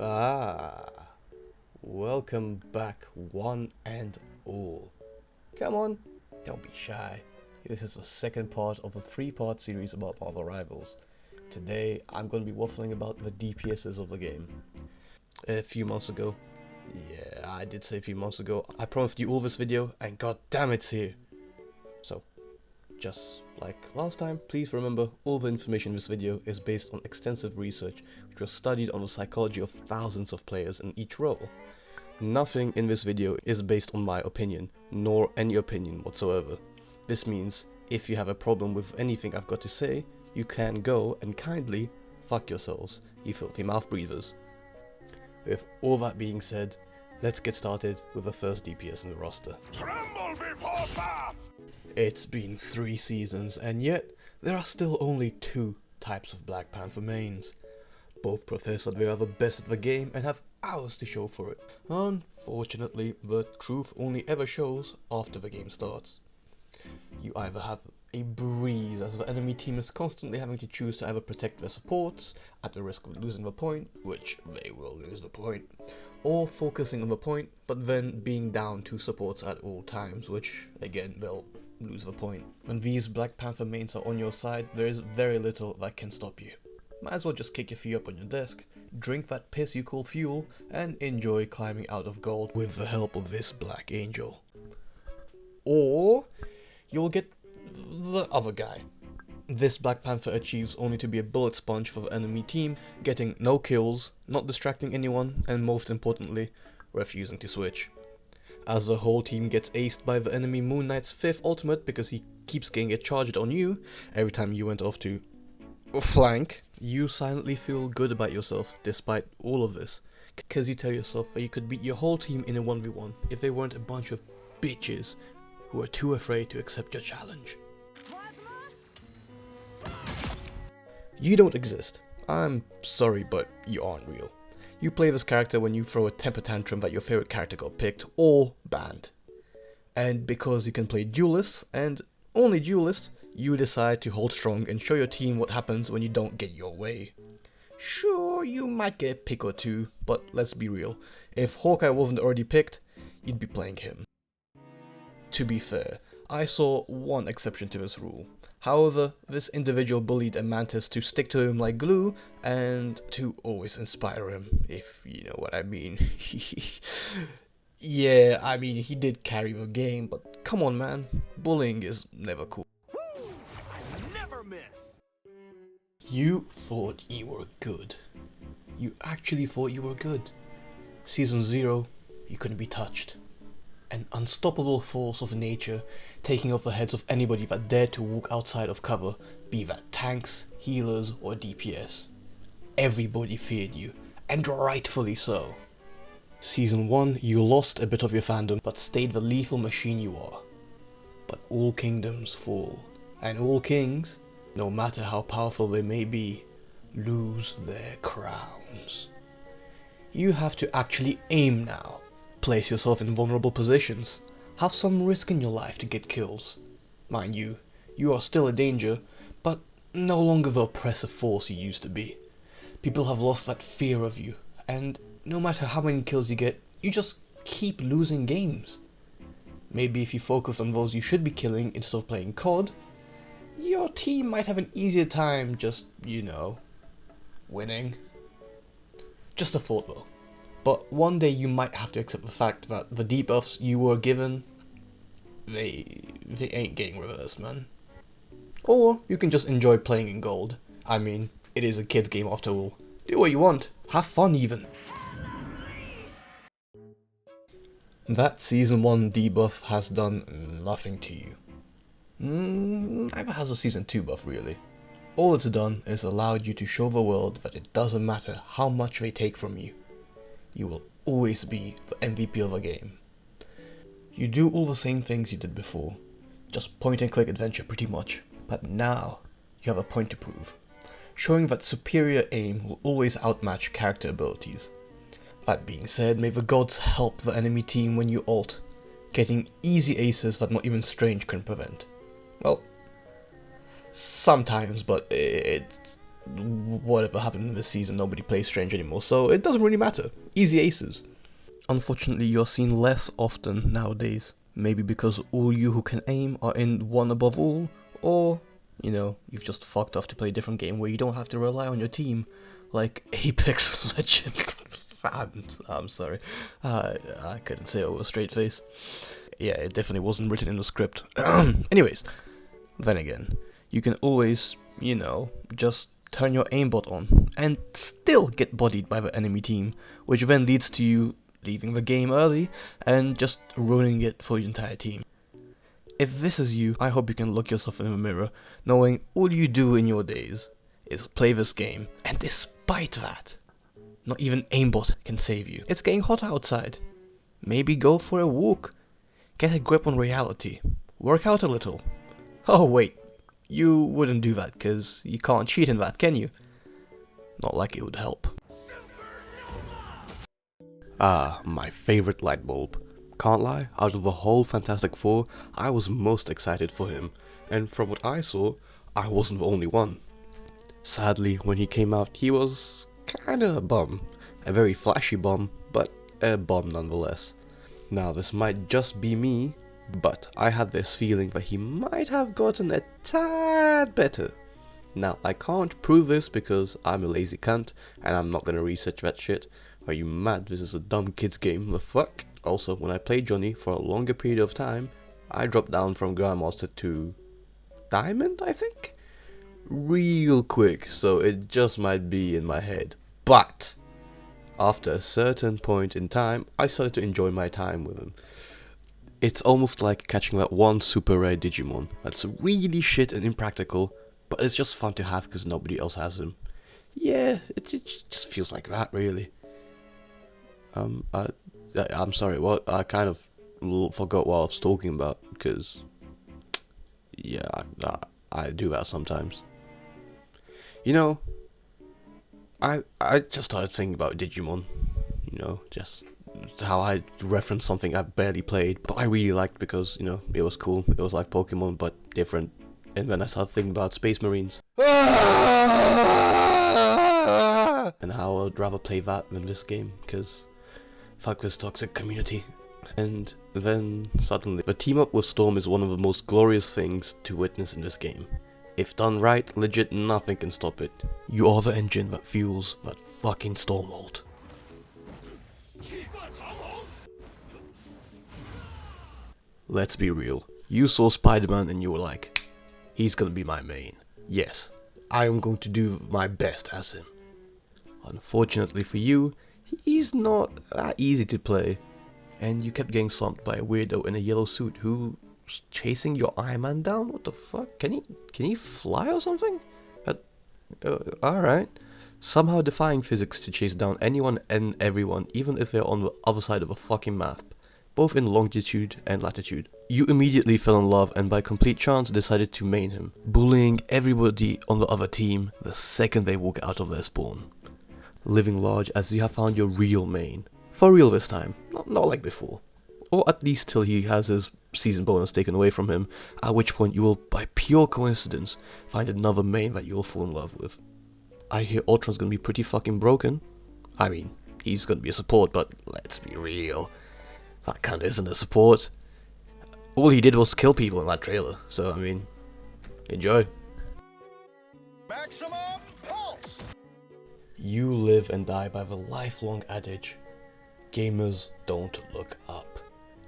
Ah, welcome back one and all. Come on, don't be shy. This is the second part of a three-part series about Marvel Rivals. Today, I'm going to be waffling about the DPSs of the game. A few months ago, yeah, I did say a few months ago, I promised you all this video, and god damn it's here. So, just like last time, please remember all the information in this video is based on extensive research which was studied on the psychology of thousands of players in each role. Nothing in this video is based on my opinion, nor any opinion whatsoever. This means, if you have a problem with anything I've got to say, you can go and kindly fuck yourselves, you filthy mouth breathers. With all that being said, let's get started with the first DPS in the roster. Tremble before Bath! It's been 3 seasons, and yet there are still only 2 types of Black Panther mains. Both profess that they are the best at the game and have hours to show for it. Unfortunately, the truth only ever shows after the game starts. You either have a breeze as the enemy team is constantly having to choose to either protect their supports at the risk of losing the point, which they will lose the point, or focusing on the point but then being down 2 supports at all times, which again they'll lose the point. When these Black Panther mains are on your side, there is very little that can stop you. Might as well just kick your feet up on your desk, drink that piss you call fuel, and enjoy climbing out of gold with the help of this Black Angel. Or you'll get the other guy. This Black Panther achieves only to be a bullet sponge for the enemy team, getting no kills, not distracting anyone, and most importantly, refusing to switch. As the whole team gets aced by the enemy Moon Knight's 5th ultimate because he keeps getting it charged on you every time you went off to flank, you silently feel good about yourself despite all of this, because you tell yourself that you could beat your whole team in a 1v1 if they weren't a bunch of bitches who are too afraid to accept your challenge. You don't exist. I'm sorry, but you aren't real. You play this character when you throw a temper tantrum that your favorite character got picked or banned. And because you can play duelist, and only duelist, you decide to hold strong and show your team what happens when you don't get your way. Sure, you might get a pick or 2, but let's be real, if Hawkeye wasn't already picked, you'd be playing him. To be fair, I saw one exception to this rule. However, this individual bullied a Mantis to stick to him like glue and to always inspire him, if you know what I mean. Yeah, I mean, he did carry the game, but come on man, bullying is never cool. Never miss! You thought you were good. You actually thought you were good. Season 0, you couldn't be touched. An unstoppable force of nature, taking off the heads of anybody that dared to walk outside of cover, be that tanks, healers, or DPS. Everybody feared you, and rightfully so. Season 1, you lost a bit of your fandom, but stayed the lethal machine you are. But all kingdoms fall, and all kings, no matter how powerful they may be, lose their crowns. You have to actually aim now. Place yourself in vulnerable positions. Have some risk in your life to get kills. Mind you, you are still a danger, but no longer the oppressive force you used to be. People have lost that fear of you, and no matter how many kills you get, you just keep losing games. Maybe if you focused on those you should be killing instead of playing COD, your team might have an easier time just, you know, winning. Just a thought though. But one day you might have to accept the fact that the debuffs you were given, they ain't getting reversed, man. Or you can just enjoy playing in gold. I mean, it is a kid's game after all. Do what you want. Have fun even. That Season 1 debuff has done nothing to you. Neither has a Season 2 buff really. All it's done is allowed you to show the world that it doesn't matter how much they take from you. You will always be the MVP of a game. You do all the same things you did before, just point and click adventure pretty much, but now you have a point to prove, showing that superior aim will always outmatch character abilities. That being said, may the gods help the enemy team when you ult, getting easy aces that not even Strange can prevent. Well, sometimes, but it's whatever happened in this season, nobody plays Strange anymore, so it doesn't really matter. Easy aces. Unfortunately, you're seen less often nowadays. Maybe because all you who can aim are in one above all, or, you know, you've just fucked off to play a different game where you don't have to rely on your team, like Apex Legends. I'm sorry, I couldn't say it with a straight face. Yeah, it definitely wasn't written in the script. Anyways, then again, you can always, you know, just turn your aimbot on and still get bodied by the enemy team, which then leads to you leaving the game early and just ruining it for your entire team. If this is you, I hope you can look yourself in the mirror, knowing all you do in your days is play this game, and despite that, not even aimbot can save you. It's getting hot outside. Maybe go for a walk. Get a grip on reality. Work out a little. Oh wait, you wouldn't do that because you can't cheat in that, can you? Not like it would help. Ah, my favorite light bulb. Can't lie, out of the whole Fantastic Four, I was most excited for him. And from what I saw, I wasn't the only one. Sadly, when he came out, he was kinda a bum. A very flashy bum, but a bum nonetheless. Now, this might just be me, but I had this feeling that he might have gotten a tad better. Now, I can't prove this because I'm a lazy cunt, and I'm not gonna research that shit. Are you mad? This is a dumb kid's game, the fuck? Also, when I played Johnny for a longer period of time, I dropped down from Grandmaster to Diamond, I think? Real quick, so it just might be in my head. But after a certain point in time, I started to enjoy my time with him. It's almost like catching that one super rare Digimon that's really shit and impractical, but it's just fun to have because nobody else has him. Yeah, it just feels like that, really. I'm sorry, what? I kind of forgot what I was talking about, because, yeah, I do that sometimes. You know, I just started thinking about Digimon, you know, just how I referenced something I barely played, but I really liked because, you know, it was cool. It was like Pokemon, but different. And then I started thinking about Space Marines. And how I would rather play that than this game, because fuck this toxic community. And then suddenly, the team up with Storm is one of the most glorious things to witness in this game. If done right, legit nothing can stop it. You are the engine that fuels that fucking Stormhold. Let's be real. You saw Spider-Man and you were like, he's gonna be my main. Yes, I am going to do my best as him. Unfortunately for you, he's not that easy to play. And you kept getting slumped by a weirdo in a yellow suit who was chasing your Iron Man down? What the fuck? Can he fly or something? Alright. Somehow defying physics to chase down anyone and everyone, even if they're on the other side of a fucking map. Both in longitude and latitude. You immediately fell in love and by complete chance decided to main him, bullying everybody on the other team the second they walk out of their spawn. Living large as you have found your real main. For real this time, not like before. Or at least till he has his season bonus taken away from him, at which point you will, by pure coincidence, find another main that you will fall in love with. I hear Ultron's gonna be pretty fucking broken. I mean, he's gonna be a support, but let's be real. That kinda isn't a support. All he did was kill people in that trailer, so I mean, enjoy. Maximum pulse! You live and die by the lifelong adage, gamers don't look up.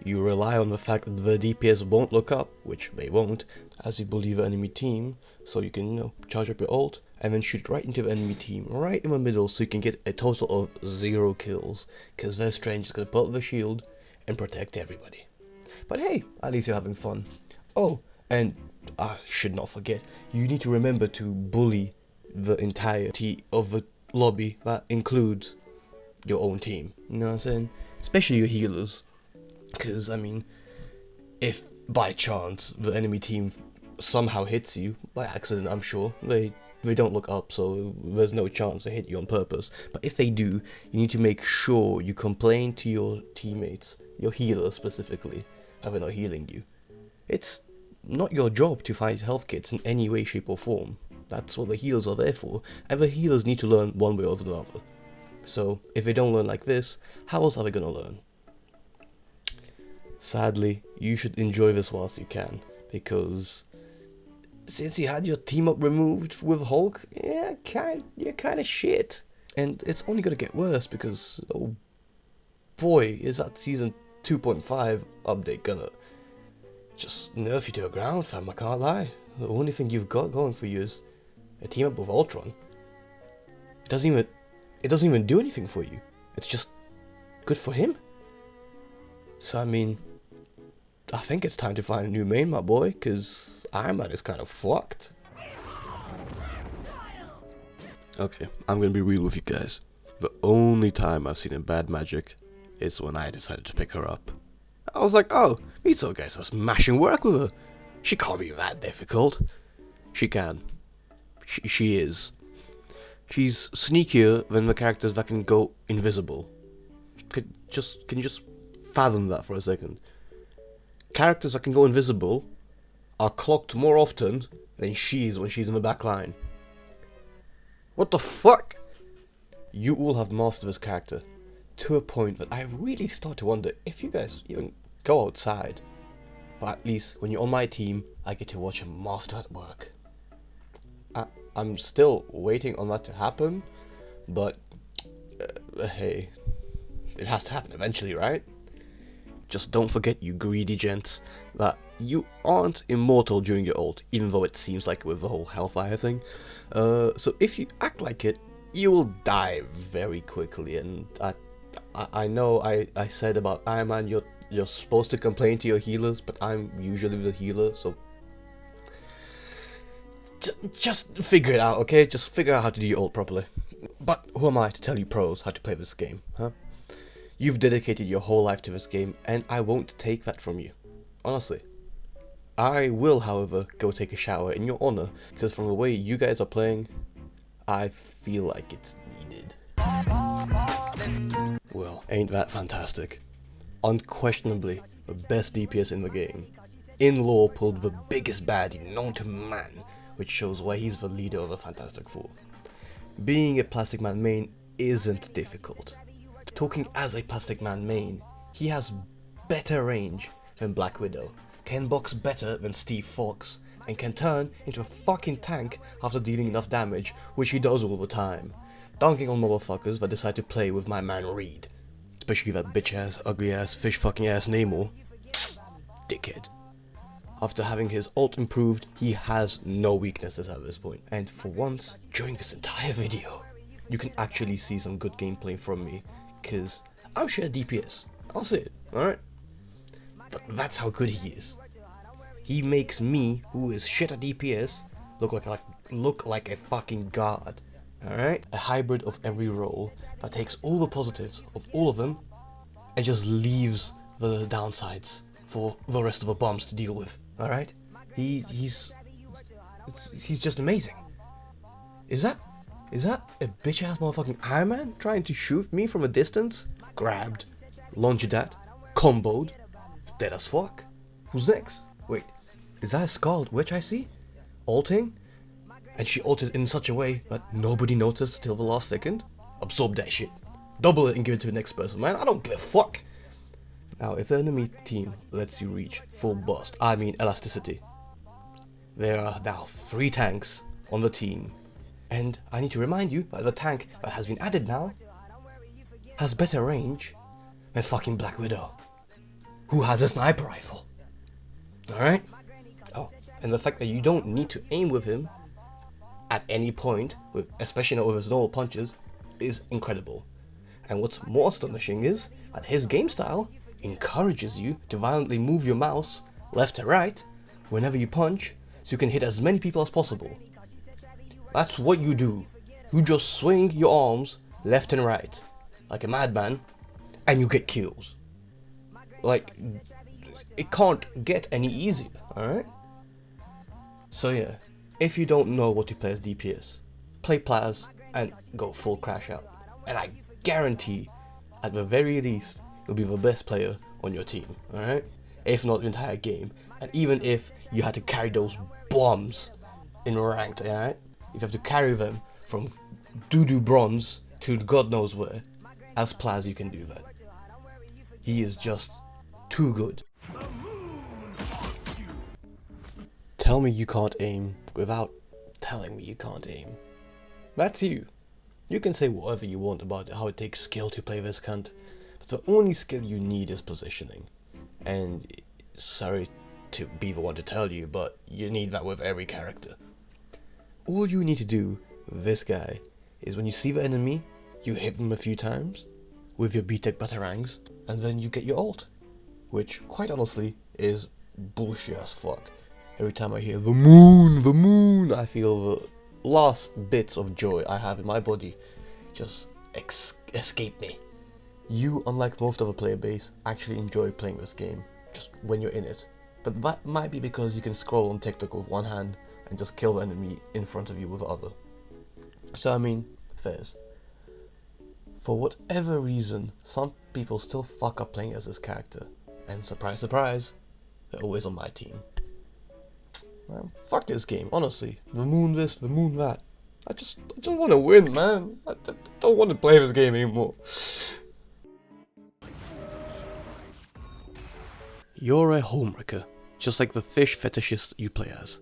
You rely on the fact that the DPS won't look up, which they won't, as you bully the enemy team, so you can, you know, charge up your ult, and then shoot right into the enemy team, right in the middle, so you can get a total of 0 kills, because their Strange is going to put up the shield and protect everybody. But hey, at least you're having fun. Oh, and I should not forget, you need to remember to bully the entirety of the lobby. That includes your own team, you know what I'm saying? Especially your healers. Because, I mean, if by chance the enemy team somehow hits you, by accident I'm sure, they don't look up, so there's no chance they hit you on purpose. But if they do, you need to make sure you complain to your teammates, your healer specifically, that they're not healing you. It's not your job to find health kits in any way, shape or form. That's what the healers are there for, and the healers need to learn one way or another. So if they don't learn like this, how else are they gonna learn? Sadly, you should enjoy this whilst you can, because since you had your team up removed with Hulk, you're kind of shit. And it's only gonna get worse because, oh boy, is that season 2.5 update gonna just nerf you to the ground, fam, I can't lie. The only thing you've got going for you is a team up with Ultron. It doesn't even do anything for you. It's just good for him. So I mean, I think it's time to find a new main, my boy, because Iron Man is kind of fucked. Okay, I'm gonna be real with you guys. The only time I've seen a bad Magik is when I decided to pick her up. I was like, oh, these other guys are smashing work with her. She can't be that difficult. She can. She is. She's sneakier than the characters that can go invisible. Can you just fathom that for a second? Characters that can go invisible are clocked more often than she is when she's in the back line. What the fuck? You all have mastered this character to a point that I really start to wonder if you guys even go outside. But at least when you're on my team, I get to watch a master at work. I'm still waiting on that to happen, but hey, it has to happen eventually, right? Just don't forget, you greedy gents, that you aren't immortal during your ult, even though it seems like with the whole Hellfire thing. So if you act like it, you will die very quickly. And I know I said about Iron Man, you're supposed to complain to your healers, but I'm usually the healer, so just figure it out, okay? Just figure out how to do your ult properly. But who am I to tell you pros how to play this game, huh? You've dedicated your whole life to this game, and I won't take that from you. Honestly. I will, however, go take a shower in your honor, because from the way you guys are playing, I feel like it's needed. Well, ain't that fantastic? Unquestionably, the best DPS in the game. In lore pulled the biggest baddie known to man, which shows why he's the leader of the Fantastic Four. Being a Plastic Man main isn't difficult. Talking as a Plastic Man main, he has better range than Black Widow, can box better than Steve Fox, and can turn into a fucking tank after dealing enough damage, which he does all the time, dunking on motherfuckers that decide to play with my man Reed. Especially that bitch ass, ugly ass, fish fucking ass Namor. Dickhead. After having his ult improved, he has no weaknesses at this point. And for once, during this entire video, you can actually see some good gameplay from me, cause I'm shit at DPS. I'll say it, alright? But that's how good he is. He makes me, who is shit at DPS, look like a fucking god. Alright? A hybrid of every role that takes all the positives of all of them and just leaves the downsides for the rest of the bombs to deal with. Alright? He's just amazing. Is that a bitch ass motherfucking Iron Man trying to shoot me from a distance? Grabbed, lunged at, comboed, dead as fuck. Who's next? Wait, is that a Scarlet Witch I see? Ulting? And she ulted in such a way that nobody noticed till the last second? Absorb that shit. Double it and give it to the next person, man. I don't give a fuck. Now, if the enemy team lets you reach full burst, I mean elasticity, there are now 3 tanks on the team. And I need to remind you that the tank that has been added now has better range than fucking Black Widow, who has a sniper rifle. Alright? Oh, and the fact that you don't need to aim with him at any point, especially not with his normal punches, is incredible. And what's more astonishing is that his game style encourages you to violently move your mouse left to right whenever you punch, so you can hit as many people as possible. That's what you do. You just swing your arms left and right like a madman, and you get kills. Like, it can't get any easier, alright? So yeah, if you don't know what to play as DPS, play Plaz and go full crash out. And I guarantee, at the very least, you'll be the best player on your team, alright? If not the entire game. And even if you had to carry those bombs in ranked, alright? if you have to carry them from doo-doo bronze to God knows where, as Plaz you can do that. He is just too good. Tell me you can't aim without telling me you can't aim. That's you. You can say whatever you want about how it takes skill to play this cunt, but the only skill you need is positioning. And sorry to be the one to tell you, but you need that with every character. All you need to do with this guy is when you see the enemy, you hit them a few times with your B-Tech batarangs, and then you get your ult. Which, quite honestly, is bullshit as fuck. Every time I hear the moon, I feel the last bits of joy I have in my body just escape me. You, unlike most of the player base, actually enjoy playing this game just when you're in it. But that might be because you can scroll on TikTok with one hand and just kill the enemy in front of you with the other. So I mean, fairs. For whatever reason, some people still fuck up playing as this character. And surprise, surprise, they're always on my team. Man, fuck this game, honestly. The moon this, the moon that. I just want to win, man. I don't want to play this game anymore. You're a homewrecker, just like the fish fetishist you play as.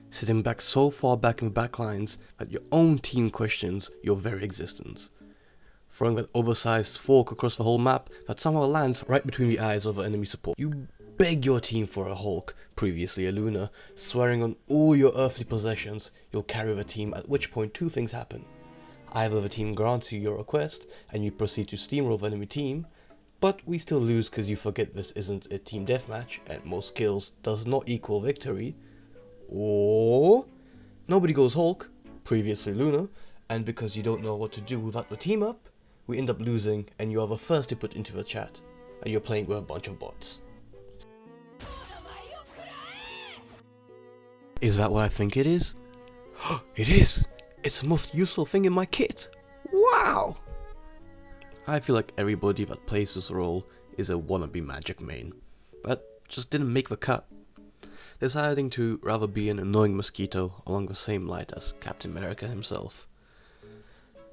Sitting back so far back in the backlines that your own team questions your very existence. Throwing that oversized fork across the whole map that somehow lands right between the eyes of the enemy support. You beg your team for a Hulk, previously a Luna, swearing on all your earthly possessions you'll carry the team, at which point two things happen. Either the team grants you your request and you proceed to steamroll the enemy team, but we still lose because you forget this isn't a team deathmatch and most kills does not equal victory, or nobody goes Hulk, previously Luna, and because you don't know what to do without the team up, we end up losing and you are the first to put into the chat, and you're playing with a bunch of bots. Is that what I think it is? It is! It's the most useful thing in my kit! Wow! I feel like everybody that plays this role is a wannabe Magik main, that just didn't make the cut, deciding to rather be an annoying mosquito along the same light as Captain America himself.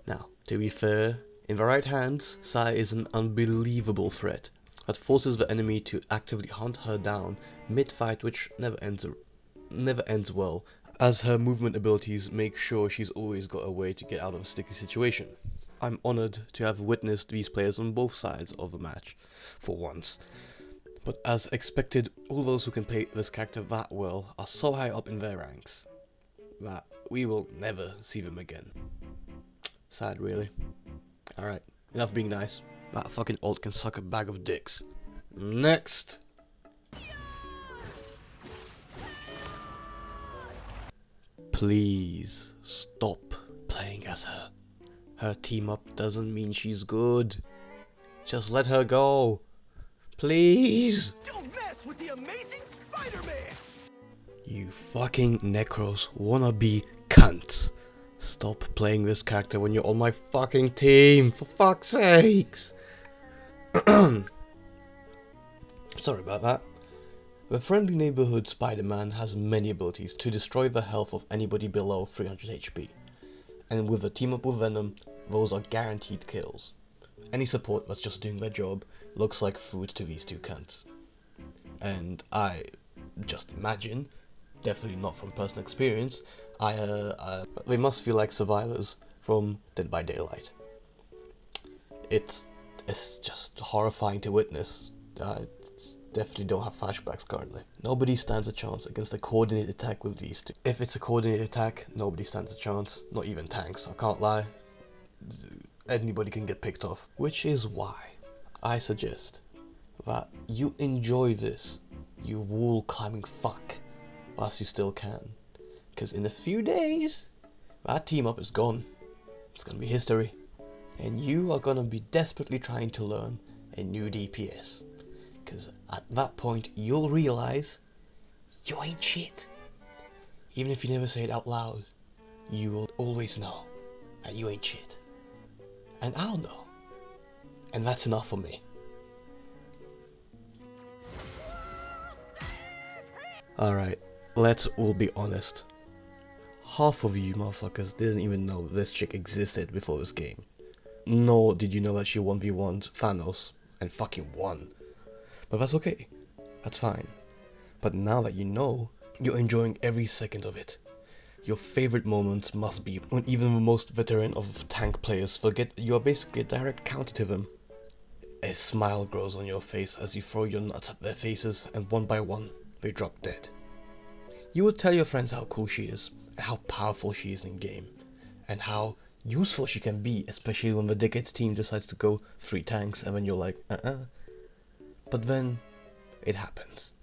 Now, to be fair, in the right hands, Sai is an unbelievable threat that forces the enemy to actively hunt her down mid-fight, which never ends well, as her movement abilities make sure she's always got a way to get out of a sticky situation. I'm honoured to have witnessed these players on both sides of the match, for once. But as expected, all those who can play this character that well are so high up in their ranks that we will never see them again. Sad, really. Alright, enough being nice. That fucking ult can suck a bag of dicks. Next! Please stop playing as her. Her team up doesn't mean she's good. Just let her go. Please! Don't mess with the amazing Spider-Man! You fucking Necros wannabe cunts. Stop playing this character when you're on my fucking team, for fuck's sakes! Sorry about that. The friendly neighborhood Spider-Man has many abilities to destroy the health of anybody below 300 HP. And with a team up with Venom, those are guaranteed kills. Any support that's just doing their job looks like food to these two cunts. And I just imagine, definitely not from personal experience, they must feel like survivors from Dead by Daylight. It's just horrifying to witness. Definitely don't have flashbacks currently. Nobody stands a chance against a coordinated attack with these two. If it's a coordinated attack, nobody stands a chance. Not even tanks, I can't lie. Anybody can get picked off. Which is why I suggest that you enjoy this, you wall climbing fuck, whilst you still can. Because in a few days, that team up is gone. It's gonna be history. And you are gonna be desperately trying to learn a new DPS. Because at that point, you'll realize you ain't shit. Even if you never say it out loud, you will always know that you ain't shit. And I'll know. And that's enough for me. Alright, let's all be honest. half of you motherfuckers didn't even know this chick existed before this game. Nor did you know that she 1v1'd Thanos and fucking won. But that's okay. That's fine. But now that you know, you're enjoying every second of it. Your favorite moments must be when even the most veteran of tank players forget you're basically a direct counter to them. A smile grows on your face as you throw your nuts at their faces, and one by one, they drop dead. You would tell your friends how cool she is, and how powerful she is in game, and how useful she can be, especially when the dickhead team decides to go 3 tanks, and then you're like, But then, it happens.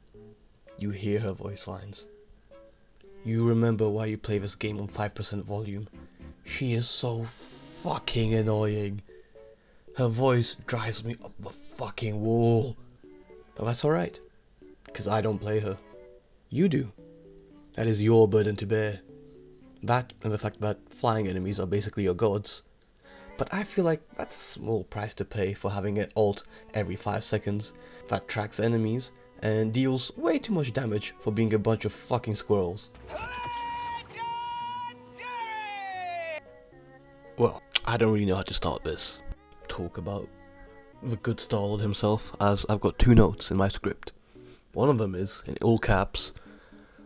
You hear her voice lines. You remember why you play this game on 5% volume. She is so fucking annoying. Her voice drives me up the fucking wall. But that's alright, because I don't play her. You do. That is your burden to bear. That and the fact that flying enemies are basically your gods. But I feel like that's a small price to pay for having an ult every 5 seconds that tracks enemies and deals way too much damage for being a bunch of fucking squirrels. Well, I don't really know how to start this. Talk about the good Star-Lord himself, as I've got 2 notes in my script. One of them is, in all caps,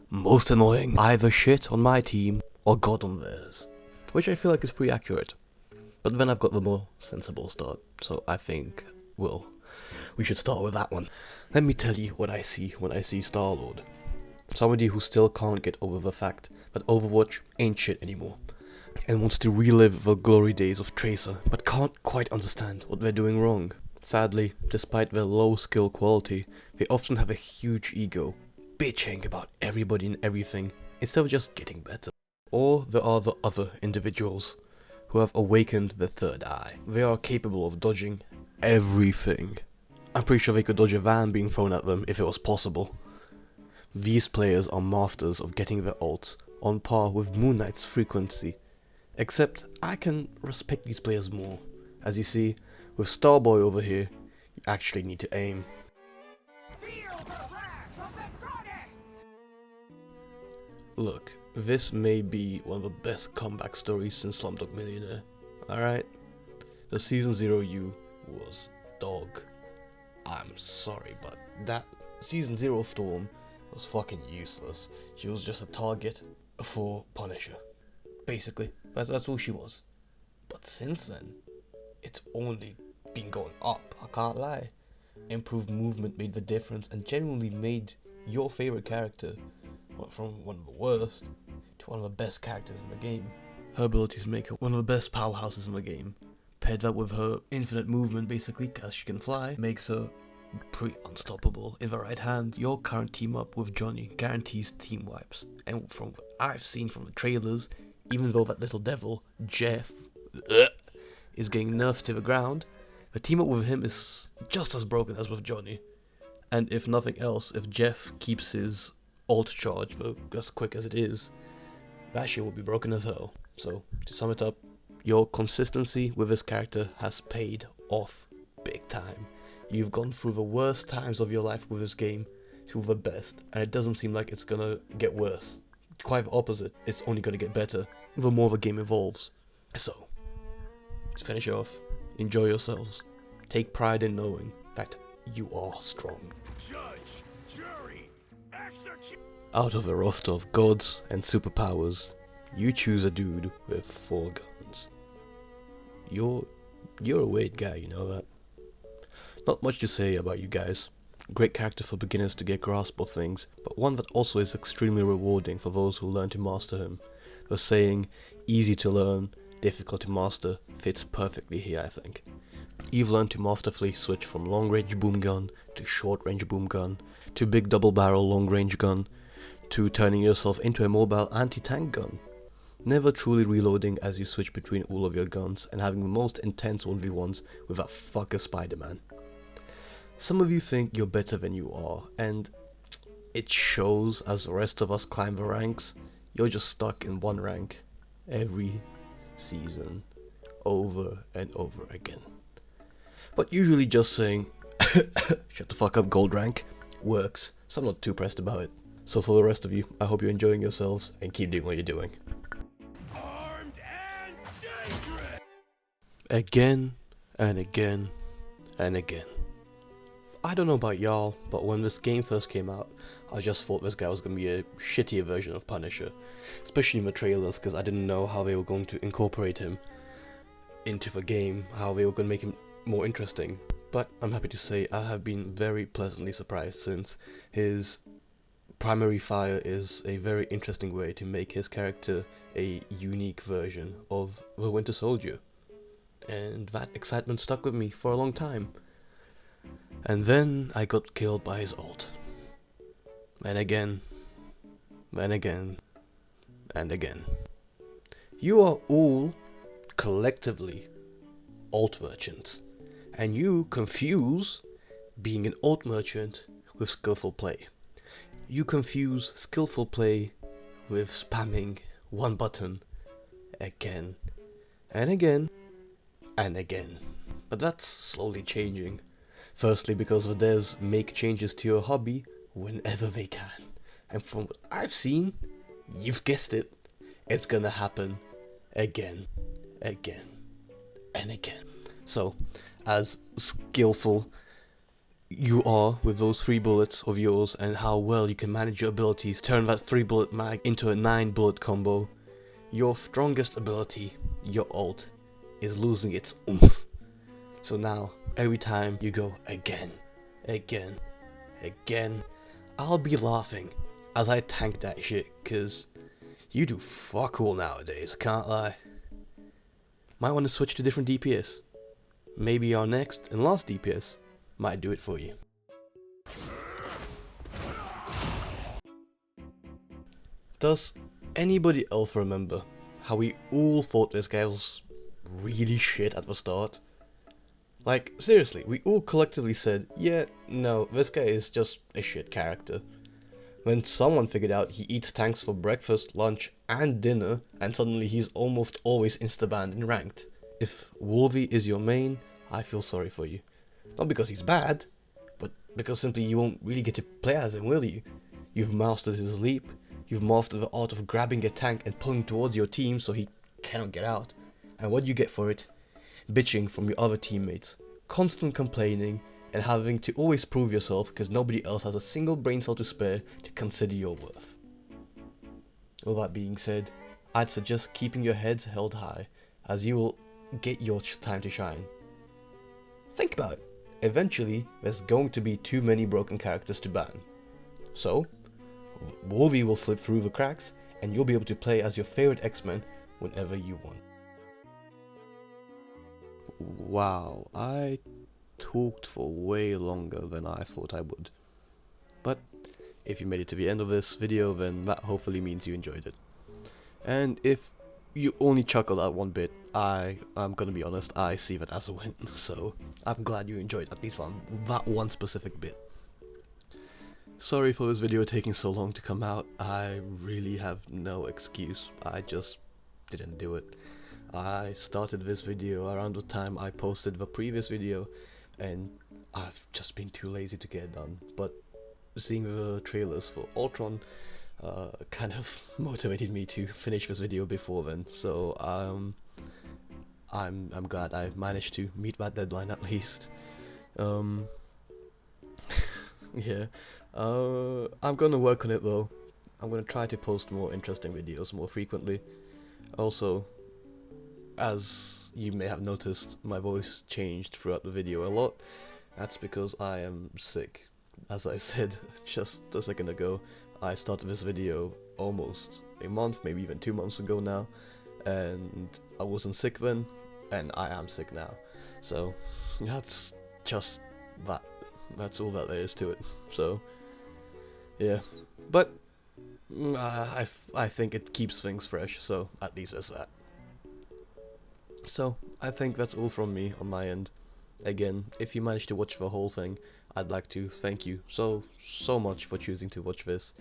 most annoying, either shit on my team or God on theirs. Which I feel like is pretty accurate. But then I've got the more sensible start, so I think, well, we should start with that one. Let me tell you what I see when I see Star-Lord. Somebody who still can't get over the fact that Overwatch ain't shit anymore, and wants to relive the glory days of Tracer, but can't quite understand what they're doing wrong. Sadly, despite their low skill quality, they often have a huge ego, bitching about everybody and everything, instead of just getting better. Or there are the other individuals who have awakened the third eye. They are capable of dodging everything. I'm pretty sure they could dodge a van being thrown at them if it was possible. These players are masters of getting their ults on par with Moon Knight's frequency. Except I can respect these players more. As you see, with Starboy over here, you actually need to aim. Feel the wrath of the goddess! Look, this may be one of the best comeback stories since Slumdog Millionaire. Alright? The Season 0 U was dog. I'm sorry, but that Season 0 Storm was fucking useless. She was just a target for Punisher. Basically, that's all she was. But since then, it's only been going up, I can't lie. Improved movement made the difference and genuinely made your favorite character from one of the worst to one of the best characters in the game. Her abilities make her one of the best powerhouses in the game. Paired that with her infinite movement, basically, because she can fly, makes her pretty unstoppable. In the right hands, your current team up with Johnny guarantees team wipes. And from what I've seen from the trailers, even though that little devil, Jeff, is getting nerfed to the ground, the team up with him is just as broken as with Johnny. And if nothing else, if Jeff keeps his ult charge for as quick as it is, that shit will be broken as hell. So, to sum it up, your consistency with this character has paid off big time. You've gone through the worst times of your life with this game to the best, and it doesn't seem like it's gonna get worse. Quite the opposite, it's only gonna get better the more the game evolves. So, to finish off, enjoy yourselves. Take pride in knowing that you are strong. Judge, jury, execute. Out of a roster of gods and superpowers, you choose a dude with 4 guns. You're a weird guy, you know that? Not much to say about you guys. Great character for beginners to get grasp of things, but one that also is extremely rewarding for those who learn to master him. The saying, easy to learn, difficult to master, fits perfectly here, I think. You've learned to masterfully switch from long range boom gun to short range boom gun, to big double barrel long range gun, to turning yourself into a mobile anti-tank gun. Never truly reloading as you switch between all of your guns and having the most intense 1v1s with that fucker Spider-Man. Some of you think you're better than you are, and it shows as the rest of us climb the ranks. You're just stuck in one rank every season, over and over again. But usually just saying, shut the fuck up gold rank, works, so I'm not too pressed about it. So for the rest of you, I hope you're enjoying yourselves and keep doing what you're doing. Again and again and again. I don't know about y'all, but when this game first came out, I just thought this guy was going to be a shittier version of Punisher. Especially in the trailers, because I didn't know how they were going to incorporate him into the game, how they were going to make him more interesting. But I'm happy to say I have been very pleasantly surprised, since his primary fire is a very interesting way to make his character a unique version of the Winter Soldier. And that excitement stuck with me for a long time. And then I got killed by his ult. And again, and again, and again. You are all collectively ult merchants, and you confuse being an ult merchant with skillful play. You confuse skillful play with spamming one button again and again and again. But that's slowly changing. Firstly, because the devs make changes to your hobby whenever they can. And from what I've seen, you've guessed it, it's gonna happen again, again, and again. So, as skillful you are with those 3 bullets of yours, and how well you can manage your abilities, turn that 3 bullet mag into a 9 bullet combo, your strongest ability, your ult, is losing its oomph. So now, every time you go again, again, again, I'll be laughing as I tank that shit, cause you do fuck all nowadays, can't lie. Might want to switch to different DPS. Maybe our next and last DPS might do it for you. Does anybody else remember how we all thought this guy was really shit at the start? Like, seriously, we all collectively said, yeah, no, this guy is just a shit character. When someone figured out he eats tanks for breakfast, lunch, and dinner, and suddenly he's almost always insta-banned in ranked. If Wolvie is your main, I feel sorry for you. Not because he's bad, but because simply you won't really get to play as him, will you? You've mastered his leap, you've mastered the art of grabbing a tank and pulling towards your team so he cannot get out. And what do you get for it? Bitching from your other teammates, constant complaining, and having to always prove yourself because nobody else has a single brain cell to spare to consider your worth. All that being said, I'd suggest keeping your heads held high, as you will get your time to shine. Think about it. Eventually, there's going to be too many broken characters to ban. So, Wolvie will slip through the cracks, and you'll be able to play as your favorite X-Men whenever you want. Wow, I talked for way longer than I thought I would. But if you made it to the end of this video, then that hopefully means you enjoyed it. And if you only chuckled at one bit, I'm gonna be honest, I see that as a win. So I'm glad you enjoyed at least that one specific bit. Sorry for this video taking so long to come out. I really have no excuse. I just didn't do it. I started this video around the time I posted the previous video, and I've just been too lazy to get it done. But seeing the trailers for Ultron kind of motivated me to finish this video before then. So I'm glad I managed to meet that deadline at least. Yeah. I'm gonna work on it though. I'm gonna try to post more interesting videos more frequently. Also, as you may have noticed, my voice changed throughout the video a lot. That's because I am sick. As I said just a second ago, I started this video almost a month, maybe even 2 months ago now, and I wasn't sick then, and I am sick now. So that's just that. That's all that there is to it. So yeah, but I think it keeps things fresh, so at least there's that. So I think that's all from me on my end. Again, if you managed to watch the whole thing, I'd like to thank you so much for choosing to watch this.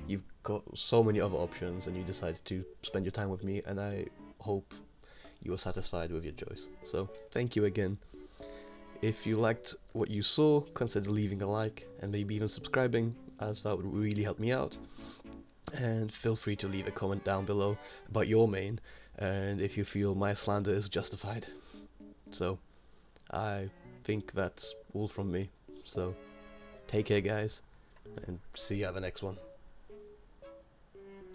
You've got so many other options and you decided to spend your time with me, and I hope you were satisfied with your choice. So thank you again. If you liked what you saw, consider leaving a like and maybe even subscribing, as that would really help me out. And feel free to leave a comment down below about your main, and if you feel my slander is justified. So I think that's all from me. So take care, guys, and see you at the next one.